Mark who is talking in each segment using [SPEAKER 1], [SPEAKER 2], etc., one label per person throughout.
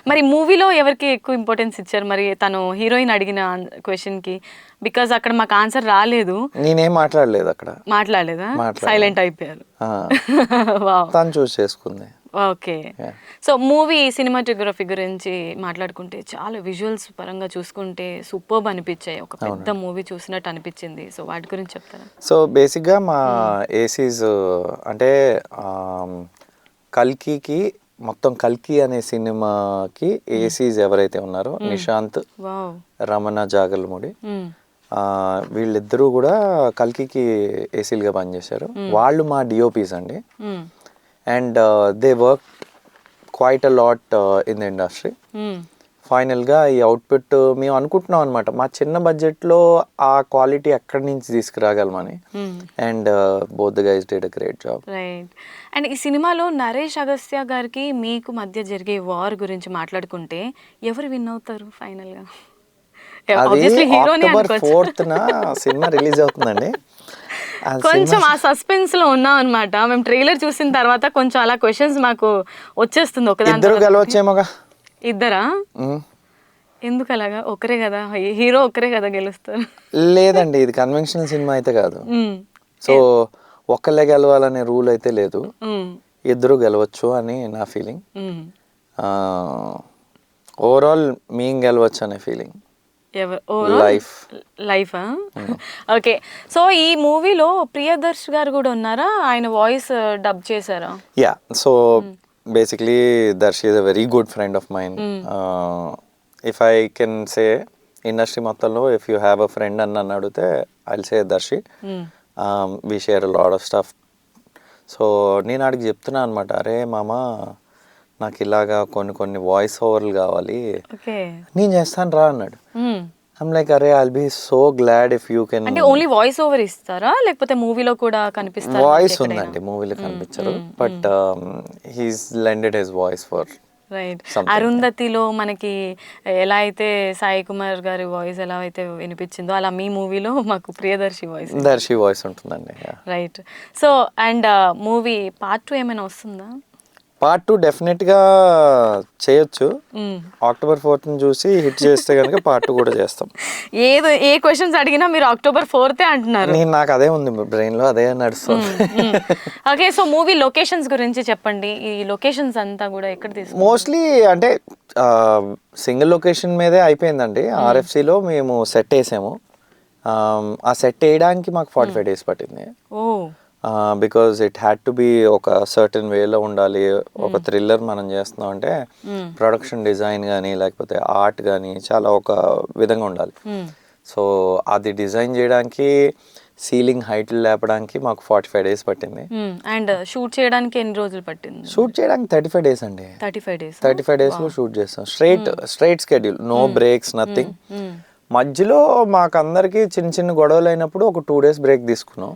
[SPEAKER 1] మరి మూవీలో ఎవరికి ఎక్కువ ఇంపార్టెన్స్ ఇచ్చారు మరి తను హీరోయిన్ అడిగిన క్వశ్చన్కి? బికాజ్ అక్కడ మాకు ఆన్సర్ రాలేదు.
[SPEAKER 2] నేనేం మాట్లాడలేదు అక్కడ.
[SPEAKER 1] మాట్లాడలేదా? సైలెంట్ అయిపోయారు.
[SPEAKER 2] తను చూస్ చేసుకుంది.
[SPEAKER 1] ఓకే. సో మూవీ సినిమాటోగ్రఫీ గురించి మాట్లాడుకుంటే చాలా విజువల్స్ పరంగా చూసుకుంటే సూపర్బ్ అనిపించాయి. ఒక పెద్ద మూవీ చూసినట్టు అనిపించింది. సో వాటి గురించి చెప్తారా?
[SPEAKER 2] సో బేసిక్గా మా ఏసీస్ అంటే కల్కికి మొత్తం కల్కి అనే సినిమాకి ఏసీస్ ఎవరైతే ఉన్నారో నిశాంత్, రమణ జాగల్ముడి, వీళ్ళిద్దరూ కూడా కల్కికి ఏసీలుగా పనిచేశారు. వాళ్ళు మా డిఓపీస్ అండి. And they work quite a lot in the industry. ఫైనల్గా ఈ అవుట్పుట్ మేము అనుకుంటున్నాం అనమాట, మా చిన్న బడ్జెట్లో ఆ క్వాలిటీ ఎక్కడి నుంచి తీసుకురాగలమని. And both the guys did a great job.
[SPEAKER 1] Right. And ఈ సినిమాలో నరేష్ అగస్త్య గారికి మీకు మధ్య జరిగే వార్ గురించి మాట్లాడుకుంటే ఎవరు విన్ అవుతారు ఫైనల్గా?
[SPEAKER 2] October 4th సినిమా రిలీజ్ అవుతుందండి.
[SPEAKER 1] కొంచెం ఆ సస్పెన్స్ లో ఉన్నాం అనమాట. మేము ట్రైలర్ చూసిన తర్వాత కొంచెం అలా క్వశ్చన్స్ మాకు వచ్చేస్తుంది.
[SPEAKER 2] ఇద్దరు గెలవచ్చేమోగా.
[SPEAKER 1] ఇద్దరా? ఎందుకు అలాగా? ఒకరే కదా హీరో, ఒకరే కదా గెలుస్తారు.
[SPEAKER 2] లేదండి, ఇది కన్వెన్షనల్ సినిమా అయితే కాదు. సో ఒక్కళ్ళే గెలవాలనే రూల్ అయితే లేదు, ఇద్దరు గెలవచ్చు అని నా ఫీలింగ్. ఓవరాల్ మేము గెలవచ్చు అనే ఫీలింగ్.
[SPEAKER 1] లైఫా? ఓకే. సో ఈ మూవీలో ప్రియదర్శ్ గారు కూడా ఉన్నారా? ఆయన వాయిస్ డబ్ చేశారా?
[SPEAKER 2] Yeah. So basically Darshi is a very good friend of mine. If I can say industry మొత్తంలో if you have a friend అని నన్ను అడిగితే I'll say Darshi. We share a lot of stuff. So నేను ఆడికి చెప్తున్నా అనమాట, అరే మామ నాకు ఇలాగా కొన్ని వాయిస్ ఓవర్లు కావాలి, నేను చేస్తాను రా అన్నాడు. ఐమ్ లైక్, అరే I'll be so glad if you can.
[SPEAKER 1] అంటే ఓన్లీ వాయిస్ ఓవర్ ఇస్తారా లేకపోతే మూవీలో కూడా కనిపిస్తారా?
[SPEAKER 2] వాయిస్ ఉందండి, మూవీలో కనిపించరు, but he's lended his voice for.
[SPEAKER 1] Right. అరుంధతిలో మనకి ఎలా అయితే సాయి కుమార్ గారి వాయిస్ ఎలా అయితే వినిపించిందో అలా మీ మూవీలో మాకు ప్రియదర్శి వాయిస్
[SPEAKER 2] ఉంటుందండి.
[SPEAKER 1] Right. So and movie part 2 ఏమైనా వస్తుందా?
[SPEAKER 2] పార్ట్ 2 డెఫినెట్గా చేయొచ్చు. October 4th చూసి హిట్ చేస్తే కనుక పార్ట్ 2 కూడా చేస్తాం.
[SPEAKER 1] ఏ క్వశ్చన్స్ అడిగినా మీరు October 4th అంటున్నారు.
[SPEAKER 2] నాకు అదే ఉంది బ్రెయిన్లో, అదే నడుస్తుంది.
[SPEAKER 1] ఓకే. సో మూవీ లొకేషన్స్ గురించి చెప్పండి. ఈ లొకేషన్స్ అంతా కూడా ఎక్కడ తీసుకు?
[SPEAKER 2] మోస్ట్లీ అంటే సింగిల్ లొకేషన్ మీదే అయిపోయిందండి. RFCలో మేము సెట్ వేసాము. ఆ సెట్ వేయడానికి మాకు 45 days పట్టింది. Because it had to be ఒక సర్టన్ వేలో ఉండాలి. ఒక థ్రిల్లర్ మనం చేస్తున్నాం అంటే ప్రొడక్షన్ డిజైన్ కానీ లేకపోతే ఆర్ట్ కానీ చాలా ఒక విధంగా ఉండాలి. సో అది డిజైన్ చేయడానికి, సీలింగ్ హైట్ లేపడానికి మాకు 45 days పట్టింది.
[SPEAKER 1] అండ్ షూట్ చేయడానికి ఎన్ని రోజులు పట్టింది?
[SPEAKER 2] షూట్ చేయడానికి 35 days అండి. 35 days లో షూట్ చేస్తాం. Straight schedule, no breaks, nothing. మధ్యలో మాకందరికి చిన్న గొడవలు అయినప్పుడు ఒక 2 days బ్రేక్ తీసుకున్నాం,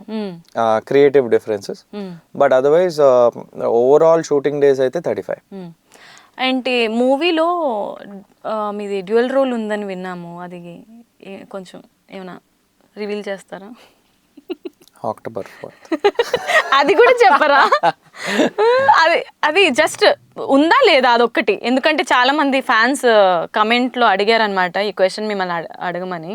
[SPEAKER 2] creative differences. But otherwise overall shooting days అయితే 35.
[SPEAKER 1] అంటే మూవీలో మీది డ్యూయల్ రోల్ ఉందని విన్నాము, అది కొంచెం ఏమైనా రివీల్ చేస్తారా?
[SPEAKER 2] October 4th
[SPEAKER 1] అది కూడా చెప్పరా? అది జస్ట్ ఉందా లేదా అదొక్కటి? ఎందుకంటే చాలా మంది ఫ్యాన్స్ కమెంట్లో అడిగారనమాట ఈ క్వశ్చన్ మిమ్మల్ని అడగమని.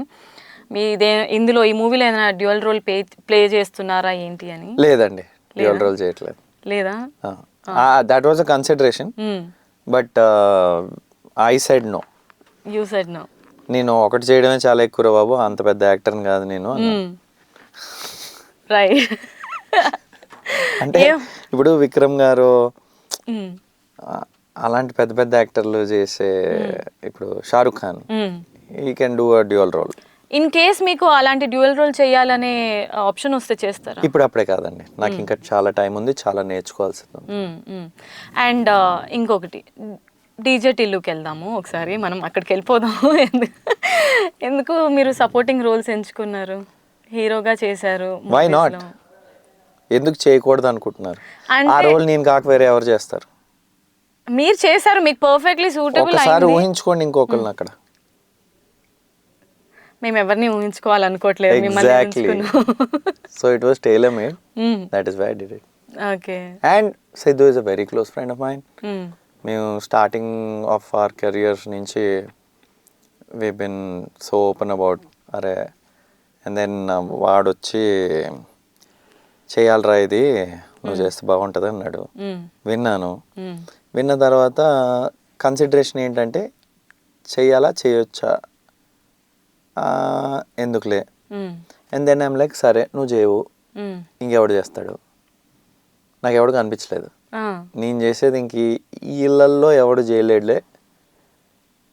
[SPEAKER 1] ఇందులో ఈ మూవీలో ఏదైనా డ్యూయల్ రోల్ ప్లే చేస్తున్నారా ఏంటి అని?
[SPEAKER 2] లేదండి, డ్యూయల్ రోల్ చేయట్లేదు.
[SPEAKER 1] లేదా?
[SPEAKER 2] That was a consideration, but I said no.
[SPEAKER 1] You said no.
[SPEAKER 2] నేను ఒకటి చేయడమే చాలా ఎక్కువ బాబు, అంత పెద్ద యాక్టర్ని కాదు నేను.
[SPEAKER 1] రైట్.
[SPEAKER 2] అంటే ఇప్పుడు విక్రమ్ గారు అలాంటి పెద్ద యాక్టర్లు చేసే, ఇప్పుడు Shahrukh Khan, he can do a dual role.
[SPEAKER 1] In case మీకు అలాంటి డ్యూయల్ రోల్ చేయాలనే ఆప్షన్ వస్తే చేస్తారా?
[SPEAKER 2] ఇప్పుడు అప్పుడే కాదండి, నాకు ఇంకా చాలా టైం ఉంది, చాలా నేర్చుకోవాల్సింది.
[SPEAKER 1] అండ్ ఇంకొకటి, డీజే టిల్లుకి వెళ్దాము ఒకసారి, మనం అక్కడికి వెళ్ళిపోదాము. ఎందుకు మీరు సపోర్టింగ్ రోల్స్ ఎంచుకున్నారు? హీరోగా చేశారు.
[SPEAKER 2] Why not? ఎందుకు చేయకూడదు అనుకుంటున్నారు? ఆ రోల్ నేను కాక వేరే ఎవరు చేస్తారు?
[SPEAKER 1] మీరు చేశారు, మీకు పర్ఫెక్ట్లీ సూటబుల్.
[SPEAKER 2] ఒకసారి ఊహించుకోండి ఇంకొకరిని అక్కడ.
[SPEAKER 1] మేము ఎవరిని ఊహించుకోవాలనుకోవట్లేదు.
[SPEAKER 2] Exactly. So it was tailor made. That is why I did it.
[SPEAKER 1] Okay.
[SPEAKER 2] And Siddhu is a very close friend of mine. మేము స్టార్టింగ్ ఆఫ్ అవర్ కెరియర్స్ నుంచి we been so open about అరే అండ్ దెన్ వాడొచ్చి చేయాలరా ఇది నువ్వు చేస్తే బాగుంటుంది అన్నాడు. విన్నాను. విన్న తర్వాత కన్సిడరేషన్ ఏంటంటే చెయ్యాలా చేయొచ్చా ఎందుకులే అండ్ దెన్ ఐమ్ లైక్ సరే నువ్వు చేయవు ఇంకెవడు చేస్తాడు, నాకు ఎవడు కనిపించలేదు, నేను చేసేది ఇంక ఈ ఇళ్ళల్లో ఎవడు చేయలేడులే.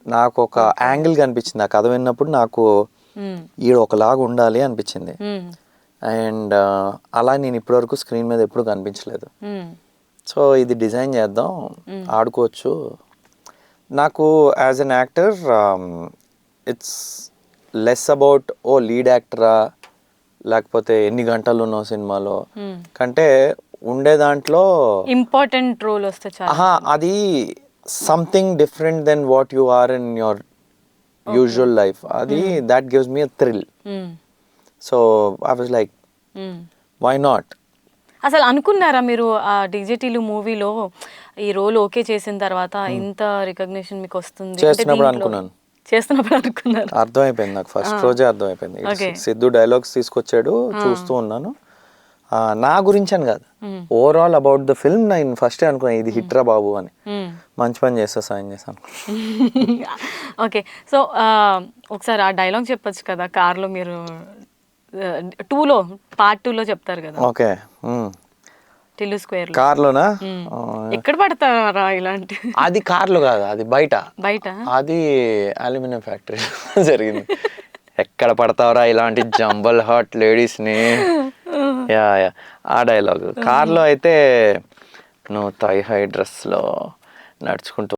[SPEAKER 2] నాకు ఒక యాంగిల్ కనిపించింది ఆ కథ విన్నప్పుడు, నాకు ఈడ ఒకలాగా ఉండాలి అనిపించింది. అండ్ అలా నేను ఇప్పటివరకు స్క్రీన్ మీద ఎప్పుడు కనిపించలేదు. సో ఇది డిజైన్ చేద్దాం, ఆడుకోవచ్చు. నాకు as an actor it's less about ఓ లీడ్ యాక్టరా లేకపోతే ఎన్ని గంటలు ఉన్నావు సినిమాలో కంటే ఉండే దాంట్లో
[SPEAKER 1] ఇంపార్టెంట్ రోల్ వస్తే చాలా
[SPEAKER 2] అది something different then what you are in your usual life. అది that gives me a thrill. So I was like why not.
[SPEAKER 1] అసలు అనుకున్నారా మీరు ఆ డీజేటీలు మూవీలో ఈ రోల్ ఓకే చేసిన తర్వాత ఇంత రికగ్నిషన్ మీకు వస్తుంది?
[SPEAKER 2] చేస్తున్నప్పుడు అనుకున్నాను,
[SPEAKER 1] చేస్తున్నప్పుడు అనుకున్నారు.
[SPEAKER 2] అర్థమైపోయింది నాకు ఫస్ట్ రోజే అర్థమైపోయింది. సిద్ధు డైలాగ్స్ తీసుకొచ్చాడు, చూస్తూ ఉన్నాను. నా గురించి అని కాదు, ఓవరాల్ అబౌట్ ద ఫిల్మ్ నేను ఫస్టే అనుకున్నాను ఇది హిట్ రా బాబు అని. మంచి పని చేస్తా సాయం చేశాను.
[SPEAKER 1] ఓకే, సో ఒకసారి ఆ డైలాగ్ చెప్పొచ్చు కదా కార్లో, మీరు 2లో పార్ట్ 2లో చెప్తారు కదా.
[SPEAKER 2] ఓకే,
[SPEAKER 1] టిల్లు స్క్వేర్
[SPEAKER 2] కార్లోనా?
[SPEAKER 1] ఎక్కడ పడతారా ఇలాంటి?
[SPEAKER 2] అది కార్లో కాదు, అది బయట. అది అల్యూమినియం ఫ్యాక్టరీ జరిగింది. ఎక్కడ పడతావరా ఇలాంటి జంబల్ హాట్ లేడీస్ని. యా యా ఆ డైలాగ్. కార్లో అయితే నువ్వు థై హై డ్రెస్లో నడుచుకుంటూ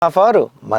[SPEAKER 2] ఫారు